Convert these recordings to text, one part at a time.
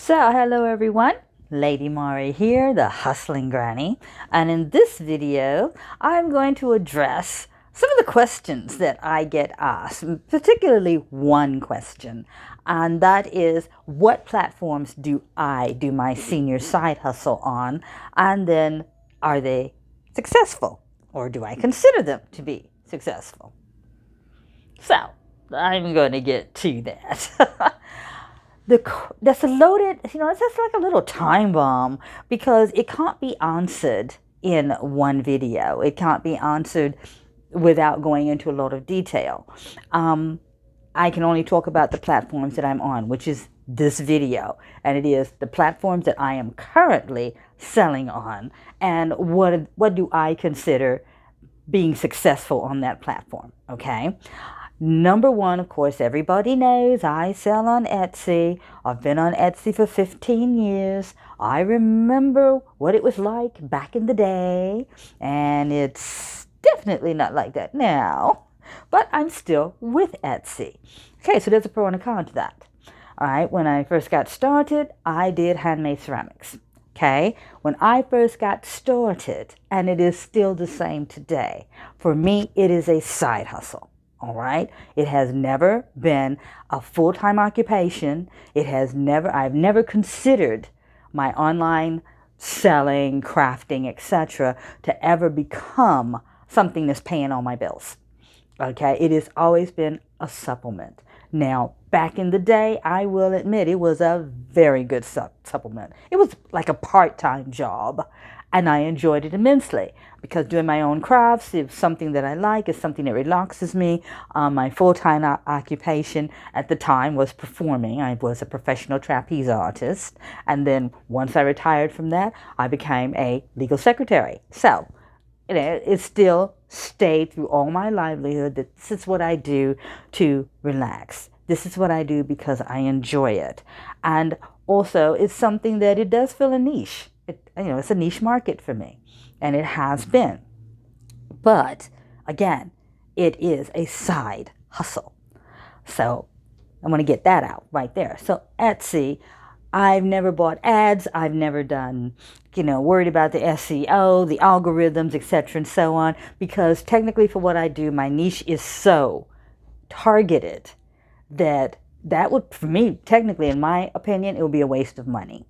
So, hello everyone, Lady Mari here, the Hustling Granny, and in this video, I'm going to address some of the questions that I get asked, particularly one question, and that is, what platforms do I do my senior side hustle on, and then are they successful, or do I consider them to be successful? So, I'm going to get to that. That's a loaded, it's just like a little time bomb because it can't be answered in one video. It can't be answered without going into a lot of detail. I can only talk about the platforms that I'm on, which is this video, and it is the platforms that I am currently selling on, and what do I consider being successful on that platform, okay? Number one, of course, everybody knows I sell on Etsy. I've been on Etsy for 15 years. I remember what it was like back in the day, and it's definitely not like that now, but I'm still with Etsy. Okay, so there's a pro and a con to that. All right, when I first got started, I did handmade ceramics. Okay, when I first got started, and it is still the same today, for me, it is a side hustle. All right. It has never been a full-time occupation. I've never considered my online selling, crafting, etc. to ever become something that's paying all my bills. Okay. It has always been a supplement. Now, back in the day, I will admit it was a very good supplement. It was like a part-time job, and I enjoyed it immensely because doing my own crafts is something that I like. It's something that relaxes me. My full-time occupation at the time was performing. I was a professional trapeze artist, and then once I retired from that, I became a legal secretary. So, it still stayed through all my livelihood that this is what I do to relax. This is what I do because I enjoy it. And also, it's something that it does fill a niche. It's a niche market for me, and it has been. But again, it is a side hustle. So I want to get that out right there. So Etsy, I've never bought ads. I've never done, worried about the SEO, the algorithms, etc., and so on, because technically for what I do, my niche is so targeted that would, for me, technically, in my opinion, it would be a waste of money.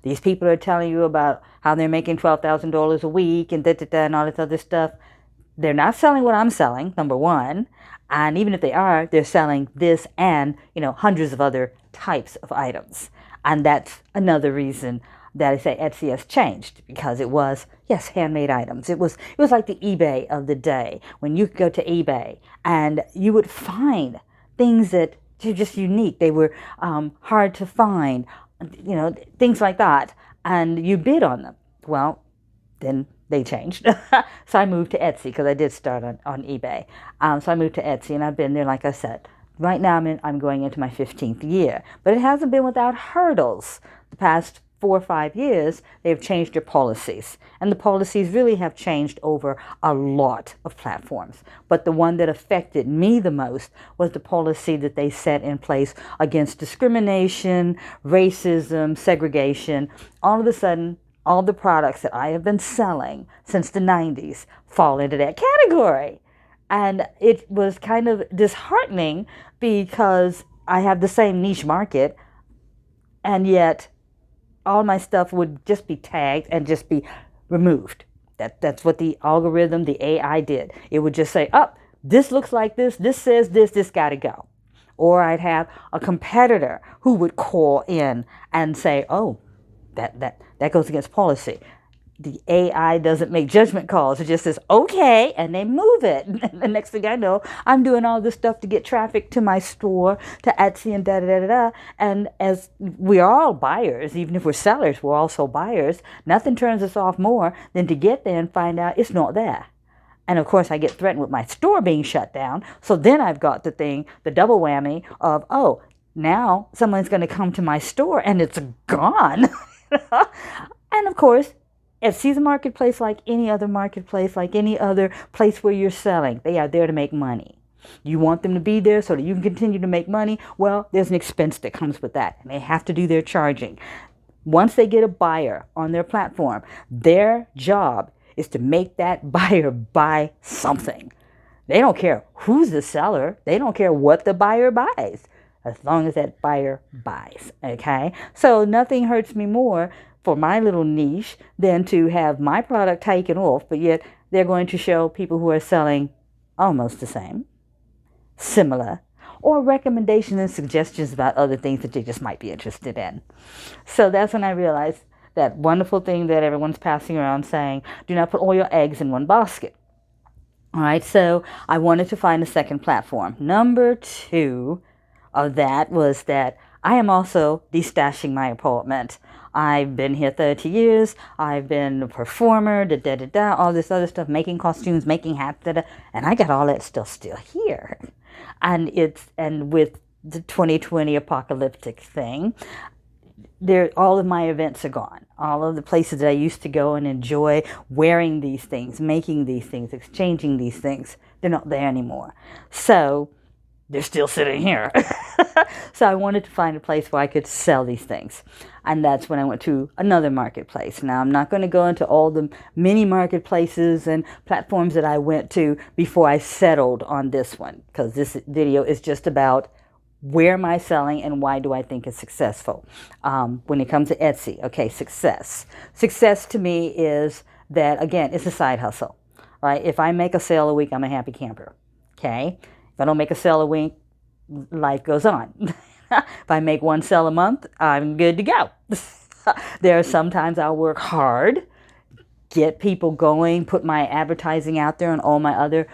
These people are telling you about how they're making $12,000 a week and and all this other stuff. They're not selling what I'm selling, number one. And even if they are, they're selling this and, hundreds of other types of items. And that's another reason that I say Etsy has changed, because it was, yes, handmade items. It was like the eBay of the day, when you could go to eBay and you would find things that are just unique. They were hard to find, things like that. And you bid on them. Well, then they changed. So I moved to Etsy because I did start on eBay. So I moved to Etsy, and I've been there, like I said. Right now I'm going into my 15th year. But it hasn't been without hurdles. The past 4 or 5 years, they've changed their policies. And the policies really have changed over a lot of platforms. But the one that affected me the most was the policy that they set in place against discrimination, racism, segregation. All of a sudden, all the products that I have been selling since the 90s fall into that category. And it was kind of disheartening because I have the same niche market, and yet all my stuff would just be tagged and just be removed. That's what the algorithm, the AI did. It would just say, oh, this looks like this says this got to go. Or I'd have a competitor who would call in and say, oh, that goes against policy. The AI doesn't make judgment calls. It just says, okay, and they move it. And the next thing I know, I'm doing all this stuff to get traffic to my store, to Etsy, and da-da-da-da-da. And as we are all buyers, even if we're sellers, we're also buyers, nothing turns us off more than to get there and find out it's not there. And of course, I get threatened with my store being shut down. So then I've got the double whammy of, oh, now someone's going to come to my store and it's gone. And of course, Etsy's a marketplace like any other marketplace, like any other place where you're selling. They are there to make money. You want them to be there so that you can continue to make money? Well, there's an expense that comes with that, and they have to do their charging. Once they get a buyer on their platform, their job is to make that buyer buy something. They don't care who's the seller. They don't care what the buyer buys, as long as that buyer buys, okay? So nothing hurts me more for my little niche than to have my product taken off, but yet they're going to show people who are selling almost the same, similar, or recommendations and suggestions about other things that you just might be interested in. So that's when I realized that wonderful thing that everyone's passing around saying, do not put all your eggs in one basket. All right, so I wanted to find a second platform. Number 2 of that was that I am also destashing my apartment. I've been here 30 years. I've been a performer, all this other stuff, making costumes, making hats, and I got all that stuff still here. And with the 2020 apocalyptic thing, all of my events are gone. All of the places that I used to go and enjoy wearing these things, making these things, exchanging these things, they're not there anymore. So they're still sitting here. So I wanted to find a place where I could sell these things. And that's when I went to another marketplace. Now, I'm not going to go into all the many marketplaces and platforms that I went to before I settled on this one, because this video is just about where am I selling and why do I think it's successful. When it comes to Etsy, okay, success. Success to me is that, again, it's a side hustle, right? If I make a sale a week, I'm a happy camper, okay? If I don't make a sale a week, life goes on. If I make one sale a month, I'm good to go. There are sometimes I'll work hard, get people going, put my advertising out there on all my other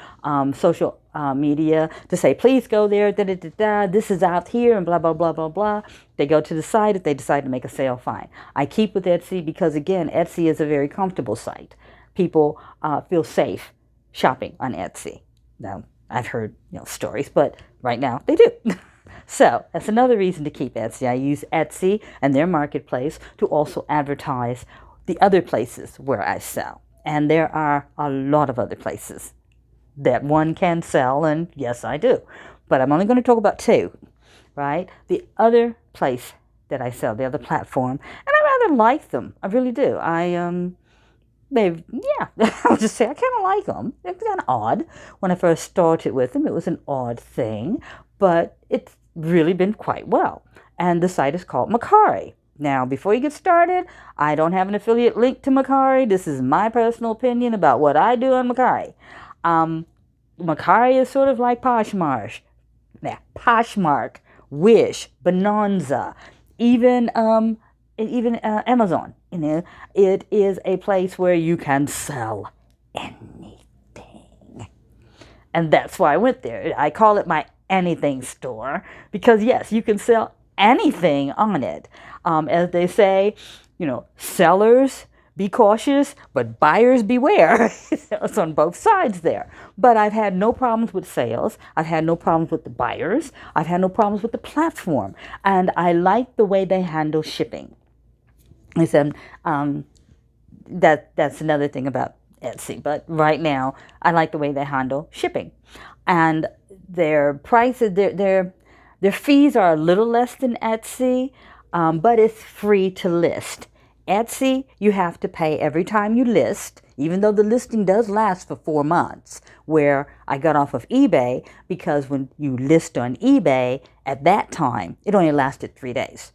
social media to say, please go there, this is out here, and blah, blah, blah, blah, blah. They go to the site. If they decide to make a sale, fine. I keep with Etsy because, again, Etsy is a very comfortable site. People feel safe shopping on Etsy. Now, I've heard stories, but right now they do. So that's another reason to keep Etsy. I use Etsy and their marketplace to also advertise the other places where I sell. And there are a lot of other places that one can sell, and yes, I do. But I'm only going to talk about 2, right? The other place that I sell, the other platform, and I rather like them. I really do. I'll just say I kind of like them. They're kind of odd. When I first started with them, it was an odd thing, but it's really been quite well. And the site is called Mercari. Now, before you get started, I don't have an affiliate link to Mercari. This is my personal opinion about what I do on Mercari. Mercari is sort of like Poshmark, Wish, Bonanza, even Amazon. It is a place where you can sell anything, and that's why I went there. I call it my anything store because yes, you can sell anything on it. As they say, sellers be cautious, but buyers beware. It's on both sides there. But I've had no problems with sales. I've had no problems with the buyers. I've had no problems with the platform. And I like the way they handle shipping. I said, that's another thing about Etsy. But right now, I like the way they handle shipping. And their prices, their fees are a little less than Etsy, but it's free to list. Etsy, you have to pay every time you list, even though the listing does last for 4 months, where I got off of eBay because when you list on eBay, at that time, it only lasted 3 days.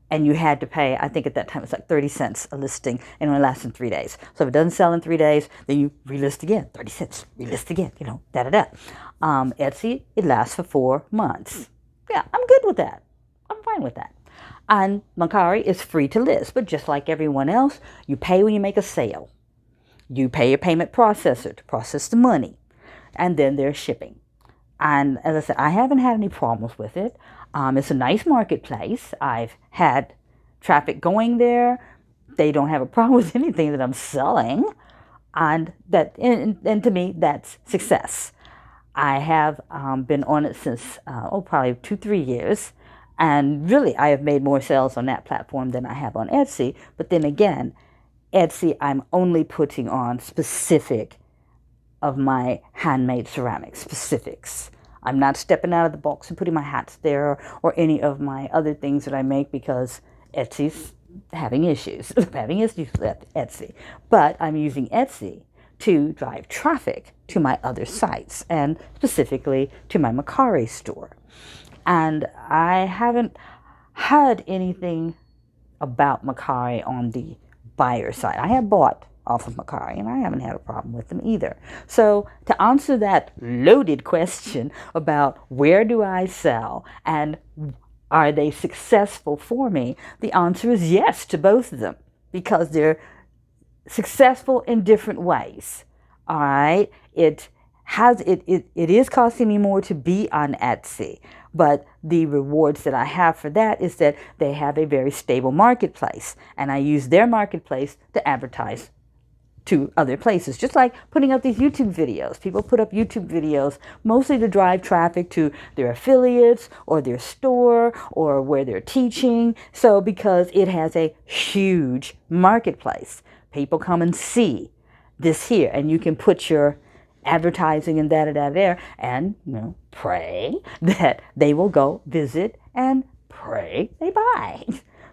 And you had to pay, I think at that time, it was like 30 cents a listing, and it only lasted 3 days. So if it doesn't sell in 3 days, then you relist again, 30 cents, relist again, Etsy, it lasts for 4 months. Yeah, I'm good with that. I'm fine with that. And Mercari is free to list, but just like everyone else, you pay when you make a sale. You pay your payment processor to process the money, and then there's shipping. And as I said, I haven't had any problems with it. It's a nice marketplace. I've had traffic going there. They don't have a problem with anything that I'm selling, and to me, that's success. I have been on it since probably 2-3 years. And really, I have made more sales on that platform than I have on Etsy. But then again, Etsy, I'm only putting on specific of my handmade ceramics, specifics. I'm not stepping out of the box and putting my hats there or any of my other things that I make because Etsy's having issues. I'm having issues with Etsy. But I'm using Etsy to drive traffic to my other sites and specifically to my Mercari store. And I haven't heard anything about Mercari on the buyer side. I have bought off of Mercari and I haven't had a problem with them either. So to answer that loaded question about where do I sell and are they successful for me, the answer is yes to both of them because they're successful in different ways. All right, it is costing me more to be on Etsy, but the rewards that I have for that is that they have a very stable marketplace, and I use their marketplace to advertise to other places, just like putting up these YouTube videos. People put up YouTube videos mostly to drive traffic to their affiliates or their store or where they're teaching. So because it has a huge marketplace, people come and see this here, and you can put your advertising and that there, and pray that they will go visit and pray they buy.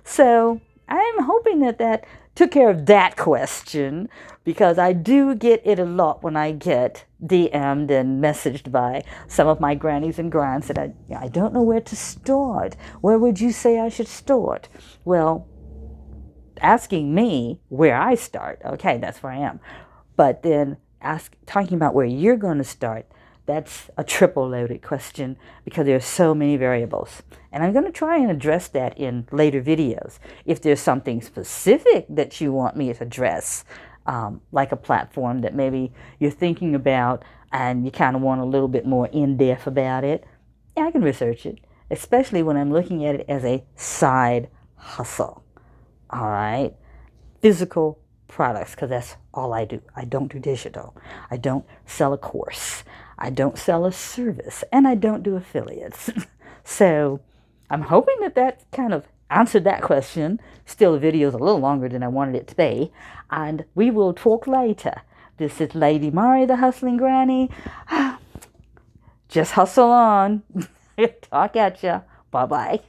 So I'm hoping that took care of that question, because I do get it a lot when I get DM'd and messaged by some of my grannies and grands that I don't know where to start. Where would you say I should start? Well, asking me where I start, okay, that's where I am. But then talking about where you're going to start, that's a triple loaded question because there are so many variables. And I'm going to try and address that in later videos. If there's something specific that you want me to address, like a platform that maybe you're thinking about and you kind of want a little bit more in-depth about it, yeah, I can research it, especially when I'm looking at it as a side hustle. All right? Physical products, because that's all I do. I don't do digital. I don't sell a course. I don't sell a service, and I don't do affiliates. So I'm hoping that kind of answered that question. Still, the video is a little longer than I wanted it to be, and we will talk later. This is Lady Mari, the Hustling Granny. Just hustle on. Talk at ya. Bye-bye.